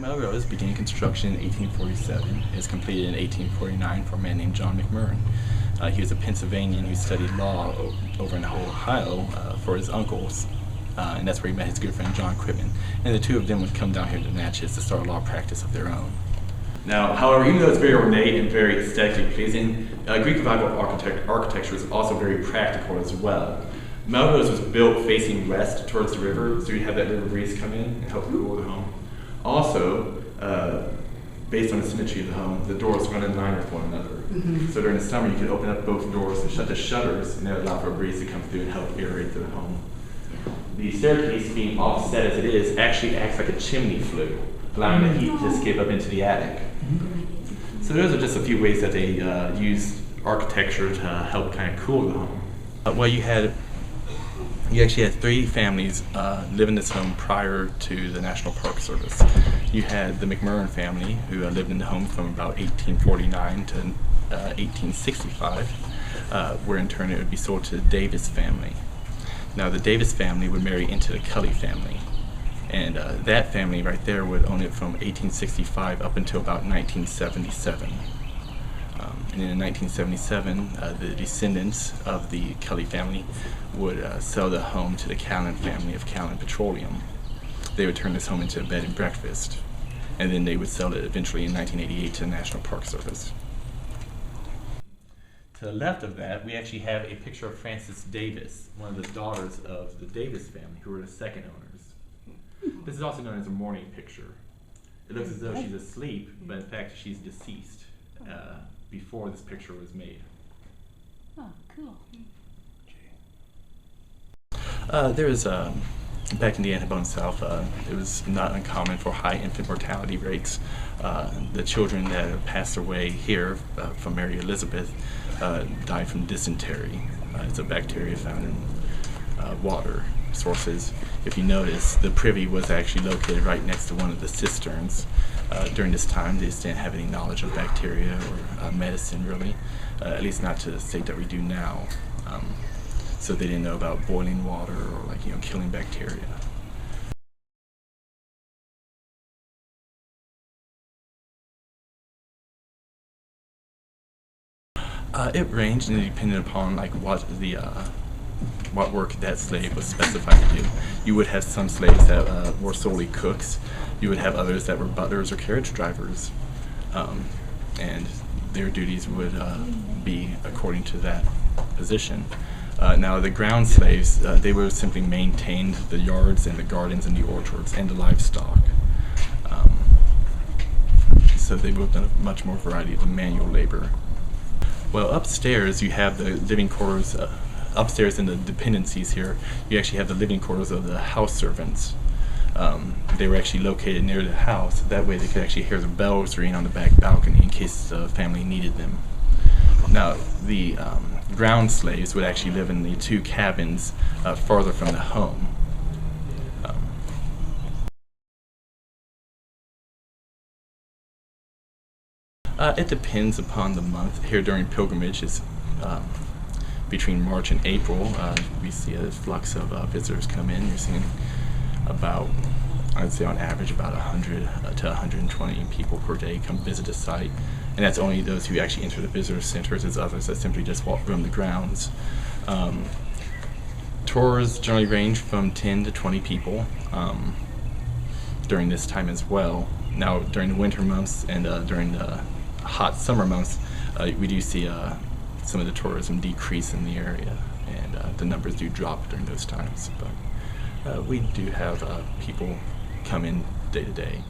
Melrose began construction in 1847. It was completed in 1849 for a man named John McMurrin. He was a Pennsylvanian who studied law over in Ohio for his uncles, and that's where he met his good friend John Quitman. And the two of them would come down here to Natchez to start a law practice of their own. Now, however, even though it's very ornate and very aesthetically pleasing, Greek Revival architecture is also very practical as well. Melrose was built facing west towards the river, so you'd have that river breeze come in and help cool the home. Also, based on the symmetry of the home, the doors run in line with one another. So during the summer, you could open up both doors and shut the shutters, and that would allow for a breeze to come through and help aerate the home. The staircase, being offset as it is, actually acts like a chimney flue, allowing the heat to escape up into the attic. So those are just a few ways that they used architecture to help kind of cool the home. Well, you actually had three families live in this home prior to the National Park Service. You had the McMurrin family, who lived in the home from about 1849 to 1865, where in turn it would be sold to the Davis family. Now, the Davis family would marry into the Cully family, and that family right there would own it from 1865 up until about 1977. And in 1977, the descendants of the Cully family would sell the home to the Callan family of Callan Petroleum. They would turn this home into a bed and breakfast, and then they would sell it eventually in 1988 to the National Park Service. To the left of that, we actually have a picture of Frances Davis, one of the daughters of the Davis family, who were the second owners. This is also known as a mourning picture. It looks as though she's asleep, but in fact she's deceased before this picture was made. Oh, cool. There is, back in the Antebellum South, it was not uncommon for high infant mortality rates. The children that passed away here from Mary Elizabeth died from dysentery. It's a bacteria found in water sources. If you notice, the privy was actually located right next to one of the cisterns. During this time, they just didn't have any knowledge of bacteria or medicine, really, at least not to the state that we do now. So they didn't know about boiling water or killing bacteria. It ranged, and it depended upon what work that slave was specified to do. You would have some slaves that were solely cooks. You would have others that were butlers or carriage drivers, and their duties would be according to that position. Now, the ground slaves, they would simply maintain the yards and the gardens and the orchards and the livestock. So they would have done a much more variety of manual labor. Well, upstairs you have the living quarters. Upstairs in the dependencies here, you actually have the living quarters of the house servants. They were actually located near the house. That way they could actually hear the bells ring on the back balcony in case the family needed them. Now, the ground slaves would actually live in the two cabins farther from the home. It depends upon the month. Here during pilgrimages, between March and April, we see a flux of visitors come in. You're seeing about, I'd say on average, about 100 to 120 people per day come visit the site. And that's only those who actually enter the visitor centers, as others that simply just roam the grounds. Tours generally range from 10 to 20 people during this time as well. Now, during the winter months and during the hot summer months, we do see some of the tourism decrease in the area, and the numbers do drop during those times. But we do have people come in day to day.